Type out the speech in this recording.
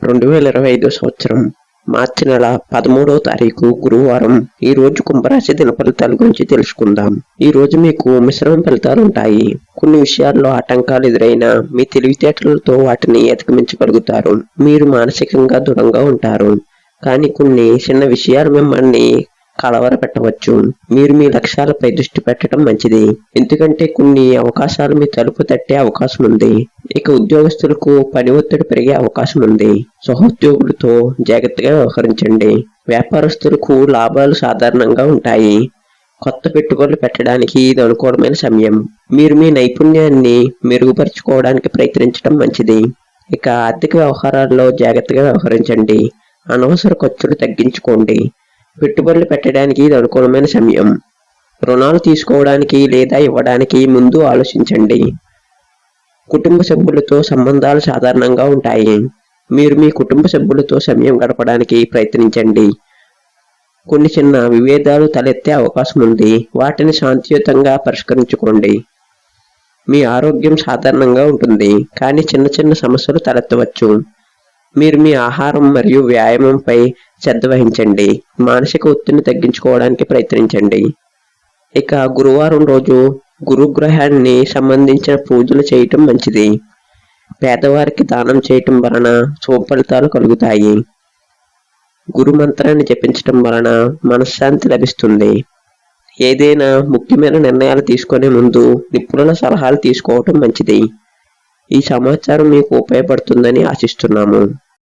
2025 సంవత్సరం మార్చి నెల 13వ తారీఖు గురువారం. ఈ రోజు కుంభరాశి దిన ఫలితాల గురించి తెలుసుకుందాం. ఈ రోజు మీకు మిశ్రమ ఫలితాలు ఉంటాయి. కొన్ని విషయాల్లో ఆటంకాలు ఎదురైనా మీ తెలివితేటలతో వాటిని అధిగమించగలుగుతారు. మీరు మానసికంగా దృఢంగా ఉంటారు, కానీ కొన్ని చిన్న విషయాలు మిమ్మల్ని కలవరపెట్టవచ్చు. మీరు మీ లక్ష్యాలపై దృష్టి పెట్టడం మంచిది, ఎందుకంటే కొన్ని అవకాశాలు మీ తలుపు తట్టే అవకాశం ఉంది. ఇక ఉద్యోగస్తులకు పని ఒత్తిడి పెరిగే అవకాశం ఉంది. సహోద్యోగులతో జాగ్రత్తగా వ్యవహరించండి. వ్యాపారస్తులకు లాభాలు సాధారణంగా ఉంటాయి. కొత్త పెట్టుబడులు పెట్టడానికి ఇది అనుకూలమైన సమయం. మీరు మీ నైపుణ్యాన్ని మెరుగుపరుచుకోవడానికి ప్రయత్నించడం మంచిది. ఇక ఆర్థిక వ్యవహారాల్లో జాగ్రత్తగా వ్యవహరించండి. అనవసర ఖర్చులు తగ్గించుకోండి. పెట్టుబడులు పెట్టడానికి ఇది అనుకూలమైన సమయం. రుణాలు తీసుకోవడానికి లేదా ఇవ్వడానికి ముందు ఆలోచించండి. కుటుంబ సభ్యులతో సంబంధాలు సాధారణంగా ఉంటాయి. మీరు మీ కుటుంబ సభ్యులతో సమయం గడపడానికి ప్రయత్నించండి. కొన్ని చిన్న విభేదాలు తలెత్తే అవకాశం ఉంది, వాటిని శాంతియుతంగా పరిష్కరించుకోండి. మీ ఆరోగ్యం సాధారణంగా ఉంటుంది, కానీ చిన్న చిన్న సమస్యలు తలెత్తవచ్చు. మీరు మీ ఆహారం మరియు వ్యాయామంపై శ్రద్ధ వహించండి. మానసిక ఒత్తిడిని తగ్గించుకోవడానికి ప్రయత్నించండి. ఇక గురువారం రోజు గురుగ్రహాన్ని సంబంధించిన పూజలు చేయటం మంచిది. పేదవారికి దానం చేయటం వలన శుభ ఫలితాలు కలుగుతాయి. గురు మంత్రాన్ని జపించటం వలన మనశ్శాంతి లభిస్తుంది. ఏదైనా ముఖ్యమైన నిర్ణయాలు తీసుకునే ముందు నిపుణుల సలహాలు తీసుకోవటం మంచిది. ఈ సమాచారం మీకు ఉపయోగపడుతుందని ఆశిస్తున్నాము.